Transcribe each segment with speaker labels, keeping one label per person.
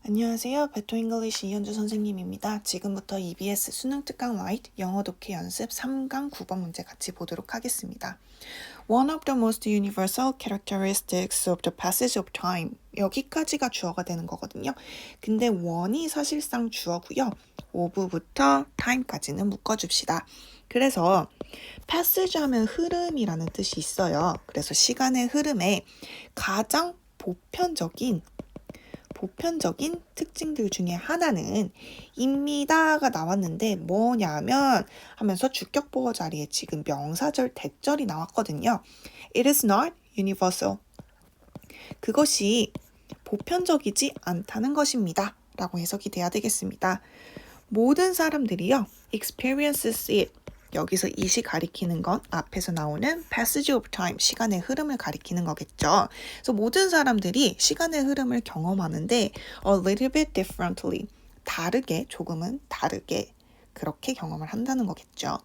Speaker 1: 안녕하세요. 베토 잉글리시 이현주 선생님입니다. 지금부터 EBS 수능 특강 라이트 영어 독해 연습 3강 9번 문제 같이 보도록 하겠습니다. One of the most universal characteristics of the passage of time. 여기까지가 주어가 되는 거거든요. 근데 one이 사실상 주어고요. of부터 time까지는 묶어줍시다. 그래서 passage 하면 흐름이라는 뜻이 있어요. 그래서 시간의 흐름에 가장 보편적인 특징들 중에 하나는 입니다가 나왔는데 뭐냐면 하면서 주격보어 자리에 지금 명사절 대절이 나왔거든요. It is not universal. 그것이 보편적이지 않다는 것입니다. 라고 해석이 돼야 되겠습니다. 모든 사람들이요. experiences it. 여기서 it이 가리키는 건 앞에서 나오는 passage of time, 시간의 흐름을 가리키는 거겠죠. 그래서 모든 사람들이 시간의 흐름을 경험하는데 a little bit differently, 조금은 다르게 그렇게 경험을 한다는 거겠죠.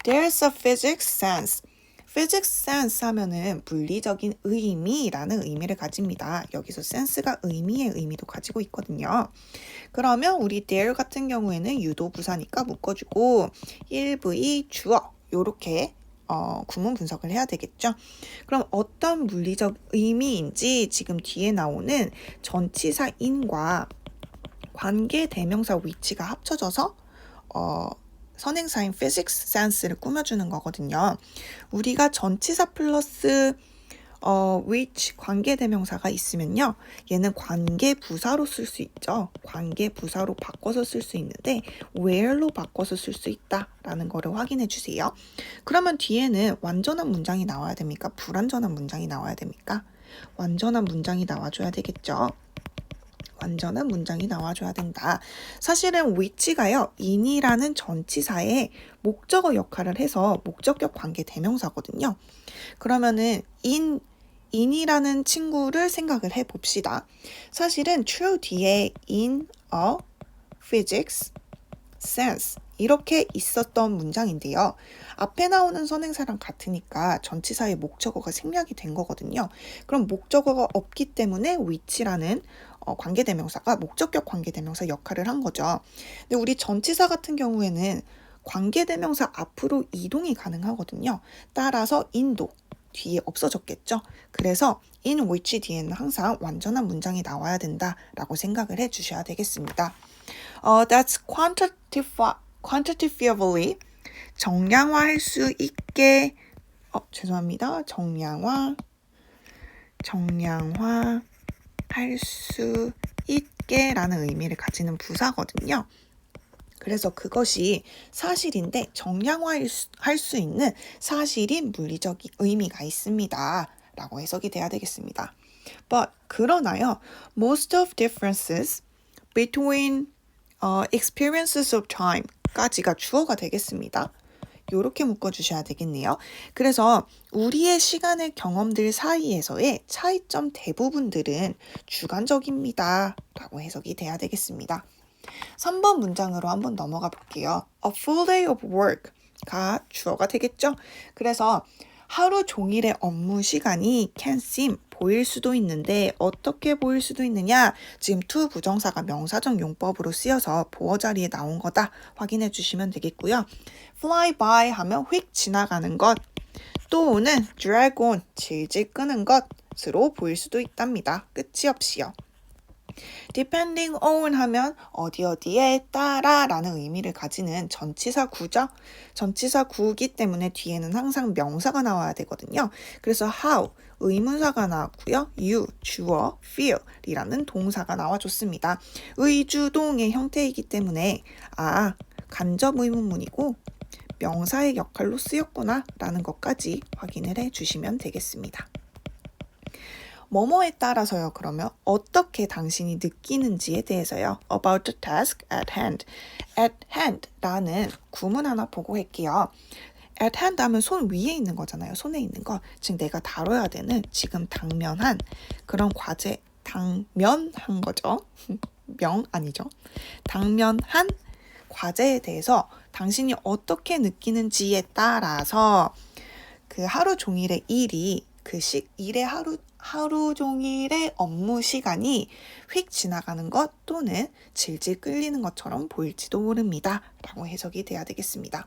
Speaker 1: There's a physics sense. physics sense 하면은 물리적인 의미라는 의미를 가집니다. 여기서 sense가 의미의 의미도 가지고 있거든요. 그러면 우리 there 같은 경우에는 유도부사니까 묶어주고 1V 주어 요렇게 구문 분석을 해야 되겠죠. 그럼 어떤 물리적 의미인지 지금 뒤에 나오는 전치사 in과 관계 대명사 which가 합쳐져서 선행사인 physics sense를 꾸며주는 거거든요. 우리가 전치사 플러스 which 관계대명사가 있으면요. 얘는 관계부사로 쓸 수 있죠. 관계부사로 바꿔서 쓸 수 있는데 where로 바꿔서 쓸 수 있다라는 거를 확인해 주세요. 그러면 뒤에는 완전한 문장이 나와야 됩니까? 불완전한 문장이 나와야 됩니까? 완전한 문장이 나와줘야 되겠죠. 완전한 문장이 나와줘야 된다. 사실은 which가요. in이라는 전치사의 목적어 역할을 해서 목적격 관계 대명사거든요. 그러면은 in이라는 친구를 생각을 해봅시다. 사실은 true 뒤에 in a physics sense 이렇게 있었던 문장인데요. 앞에 나오는 선행사랑 같으니까 전치사의 목적어가 생략이 된 거거든요. 그럼 목적어가 없기 때문에 which라는 관계대명사가 목적격 관계대명사 역할을 한 거죠. 근데 우리 전치사 같은 경우에는 관계대명사 앞으로 이동이 가능하거든요. 따라서 in도 뒤에 없어졌겠죠. 그래서 in which 뒤에는 항상 완전한 문장이 나와야 된다라고 생각을 해주셔야 되겠습니다. That's quantitatively 정량화할 수 있게 정량화할 수 있게 라는 의미를 가지는 부사거든요. 그래서 그것이 사실인데 정량화할 수 있는 사실인 물리적 의미가 있습니다. 라고 해석이 돼야 되겠습니다. But 그러나요, most of differences between experiences of time 까지가 주어가 되겠습니다. 요렇게 묶어주셔야 되겠네요. 그래서 우리의 시간의 경험들 사이에서의 차이점 대부분들은 주관적입니다. 라고 해석이 돼야 되겠습니다. 3번 문장으로 한번 넘어가 볼게요. A full day of work가 주어가 되겠죠. 그래서 하루 종일의 업무 시간이 can seem 보일 수도 있는데 어떻게 보일 수도 있느냐? 지금 to 부정사가 명사적 용법으로 쓰여서 보어 자리에 나온 거다 확인해 주시면 되겠고요. fly by 하면 휙 지나가는 것 또는 drag on 질질 끄는 것으로 보일 수도 있답니다. 끝이 없이요. depending on 하면 어디에 따라 라는 의미를 가지는 전치사구죠. 전치사구이기 때문에 뒤에는 항상 명사가 나와야 되거든요. 그래서 how 의문사가 나왔고요. you 주어 feel 이라는 동사가 나와줬습니다. 의주동의 형태이기 때문에 간접 의문문이고 명사의 역할로 쓰였구나 라는 것까지 확인을 해주시면 되겠습니다. 뭐뭐에 따라서요. 그러면 어떻게 당신이 느끼는지에 대해서요. About the task at hand. At hand 라는 구문 하나 보고 할게요. At hand 하면 손 위에 있는 거잖아요. 손에 있는 거. 즉 내가 다뤄야 되는 지금 당면한 그런 과제 당면한 거죠. 명 아니죠. 당면한 과제에 대해서 당신이 어떻게 느끼는지에 따라서 그 하루 종일의 일이 일의 하루 종일의 업무 시간이 휙 지나가는 것 또는 질질 끌리는 것처럼 보일지도 모릅니다. 라고 해석이 돼야 되겠습니다.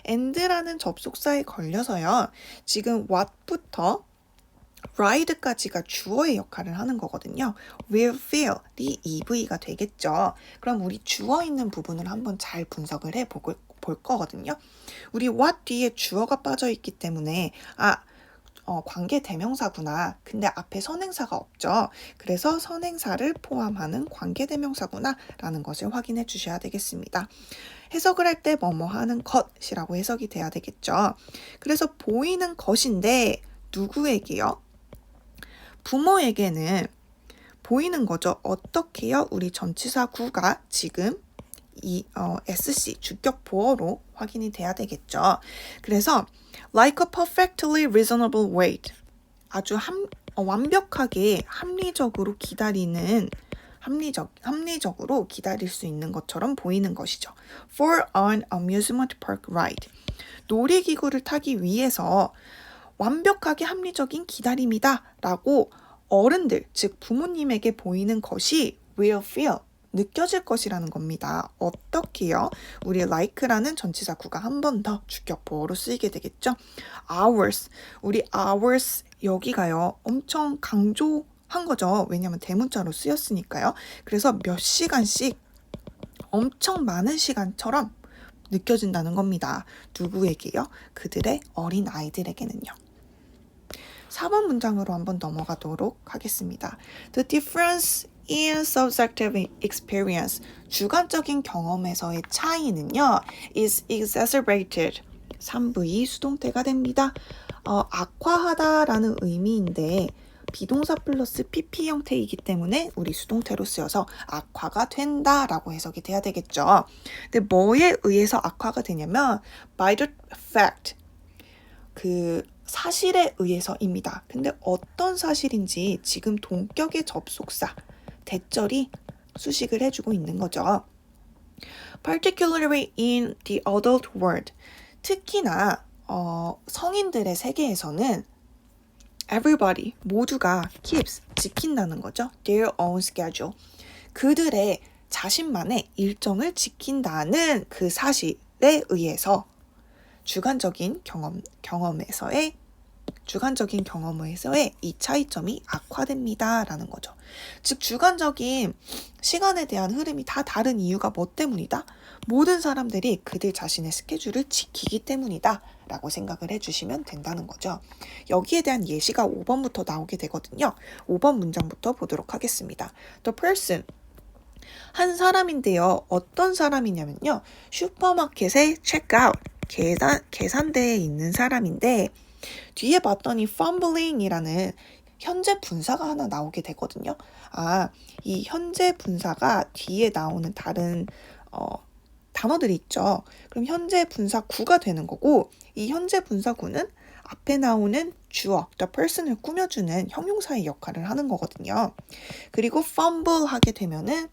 Speaker 1: and라는 접속사에 걸려서요. 지금 what부터 ride까지가 주어의 역할을 하는 거거든요. will feel이 EV가 되겠죠. 그럼 우리 주어 있는 부분을 한번 잘 분석을 해볼 거거든요. 우리 what 뒤에 주어가 빠져 있기 때문에 관계 대명사구나. 근데 앞에 선행사가 없죠. 그래서 선행사를 포함하는 관계 대명사구나 라는 것을 확인해 주셔야 되겠습니다. 해석을 할 때 뭐뭐 하는 것이라고 해석이 돼야 되겠죠. 그래서 보이는 것인데 누구에게요? 부모에게는 보이는 거죠. 어떻게요? 우리 전치사 구가 지금 SC 주격 보어로 확인이 돼야 되겠죠. 그래서 like a perfectly reasonable wait 아주 완벽하게 합리적으로 기다릴 수 있는 것처럼 보이는 것이죠. For an amusement park ride 놀이기구를 타기 위해서 완벽하게 합리적인 기다림이다 라고 어른들, 즉 부모님에게 보이는 것이 will feel, 느껴질 것이라는 겁니다. 어떻게요? 우리 like라는 전치사 구가 한 번 더 주격 보어로 쓰이게 되겠죠. hours, 우리 hours 여기가요. 엄청 강조한 거죠. 왜냐하면 대문자로 쓰였으니까요. 그래서 몇 시간씩 엄청 많은 시간처럼 느껴진다는 겁니다. 누구에게요? 그들의 어린 아이들에게는요. 4번 문장으로 한번 넘어가도록 하겠습니다. The difference in subjective experience, 주관적인 경험에서의 차이는요, is exacerbated. 3V 수동태가 됩니다. 악화하다라는 의미인데 비동사 플러스 PP 형태이기 때문에 우리 수동태로 쓰여서 악화가 된다라고 해석이 돼야 되겠죠. 근데 뭐에 의해서 악화가 되냐면 by the fact, 그 사실에 의해서입니다. 근데 어떤 사실인지 지금 동격의 접속사 대절이 수식을 해주고 있는 거죠. Particularly in the adult world, 특히나 성인들의 세계에서는 everybody, 모두가 keeps, 지킨다는 거죠. Their own schedule, 그들의 자신만의 일정을 지킨다는 그 사실에 의해서 주관적인 경험에서의 이 차이점이 악화됩니다 라는 거죠. 즉 주관적인 시간에 대한 흐름이 다 다른 이유가 뭐 때문이다? 모든 사람들이 그들 자신의 스케줄을 지키기 때문이다 라고 생각을 해주시면 된다는 거죠. 여기에 대한 예시가 5번부터 나오게 되거든요. 5번 문장부터 보도록 하겠습니다. The person, 한 사람인데요. 어떤 사람이냐면요. 슈퍼마켓의 checkout, 계산대에 있는 사람인데 뒤에 봤더니 fumbling이라는 현재 분사가 하나 나오게 되거든요. 이 현재 분사가 뒤에 나오는 다른 단어들이 있죠. 그럼 현재 분사 구가 되는 거고 이 현재 분사 구는 앞에 나오는 주어, the person을 꾸며주는 형용사의 역할을 하는 거거든요. 그리고 fumble 하게 되면은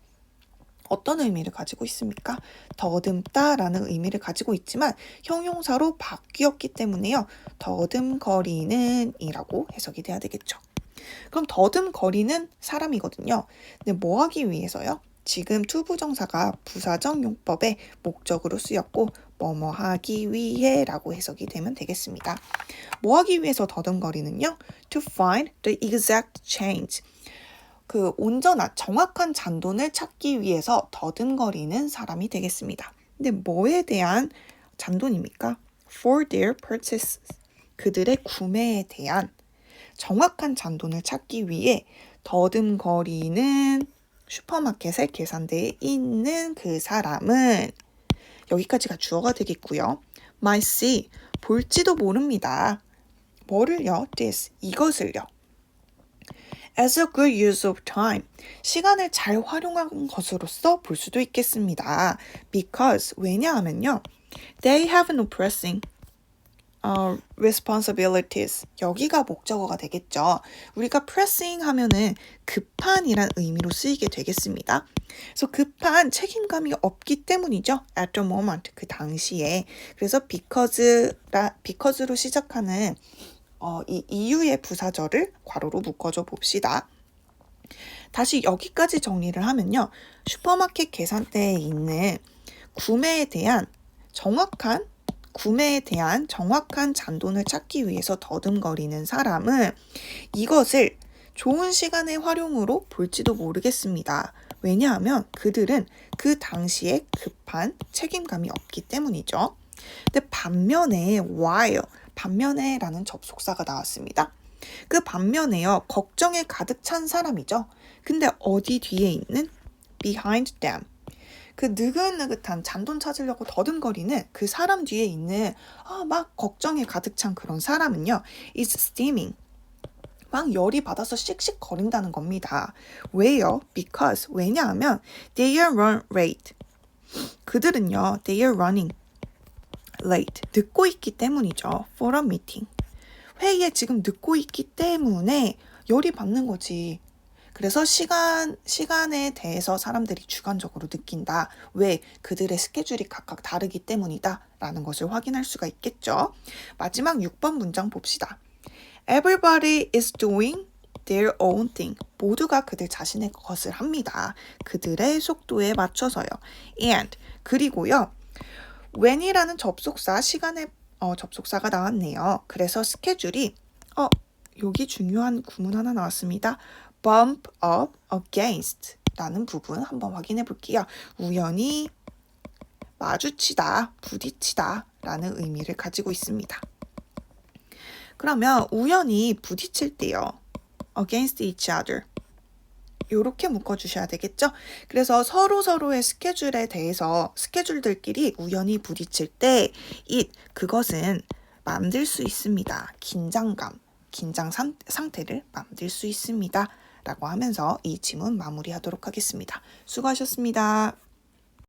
Speaker 1: 어떤 의미를 가지고 있습니까? 더듬다라는 의미를 가지고 있지만 형용사로 바뀌었기 때문에요. 더듬거리는 이라고 해석이 돼야 되겠죠. 그럼 더듬거리는 사람이거든요. 근데 뭐 하기 위해서요? 지금 투부정사가 부사적 용법의 목적으로 쓰였고 뭐뭐 하기 위해 라고 해석이 되면 되겠습니다. 뭐 하기 위해서 더듬거리는요? To find the exact change. 그 온전한 정확한 잔돈을 찾기 위해서 더듬거리는 사람이 되겠습니다. 근데 뭐에 대한 잔돈입니까? For their purchases. 그들의 구매에 대한 정확한 잔돈을 찾기 위해 더듬거리는 슈퍼마켓의 계산대에 있는 그 사람은 여기까지가 주어가 되겠고요. might see, 볼지도 모릅니다. 뭐를요? this, 이것을요. As a good use of time, 시간을 잘 활용한 것으로서 볼 수도 있겠습니다. Because, 왜냐하면요. They have no pressing responsibilities. 여기가 목적어가 되겠죠. 우리가 pressing 하면은 급한이란 의미로 쓰이게 되겠습니다. 그래서 급한 책임감이 없기 때문이죠. At the moment, 그 당시에. 그래서 because로 시작하는 이 이유의 부사절을 괄호로 묶어줘 봅시다. 다시 여기까지 정리를 하면요. 슈퍼마켓 계산대에 있는 구매에 대한 정확한 잔돈을 찾기 위해서 더듬거리는 사람은 이것을 좋은 시간의 활용으로 볼지도 모르겠습니다. 왜냐하면 그들은 그 당시에 급한 책임감이 없기 때문이죠. 근데 반면에 반면에라는 접속사가 나왔습니다. 그 반면에요. 걱정에 가득 찬 사람이죠. 근데 어디 뒤에 있는 behind them. 그 느긋느긋한 잔돈 찾으려고 더듬거리는 그 사람 뒤에 있는 막 걱정에 가득 찬 그런 사람은요. is steaming. 막 열이 받아서 씩씩 거린다는 겁니다. 왜요? Because 왜냐하면 they are run late. 그들은요. they are running late. 늦고 있기 때문이죠. for a meeting. 회의에 지금 늦고 있기 때문에 열이 받는 거지. 그래서 시간에 대해서 사람들이 주관적으로 느낀다. 왜? 그들의 스케줄이 각각 다르기 때문이다. 라는 것을 확인할 수가 있겠죠. 마지막 6번 문장 봅시다. Everybody is doing their own thing. 모두가 그들 자신의 것을 합니다. 그들의 속도에 맞춰서요. And 그리고요. when이라는 접속사 시간의 접속사가 나왔네요. 그래서 스케줄이 여기 중요한 구문 하나 나왔습니다. bump up against 라는 부분 한번 확인해 볼게요. 우연히 마주치다, 부딪히다 라는 의미를 가지고 있습니다. 그러면 우연히 부딪힐 때요. against each other. 이렇게 묶어주셔야 되겠죠? 그래서 서로의 스케줄에 대해서 스케줄들끼리 우연히 부딪힐 때 그것은 만들 수 있습니다. 긴장 상태를 만들 수 있습니다. 라고 하면서 이 지문 마무리하도록 하겠습니다. 수고하셨습니다.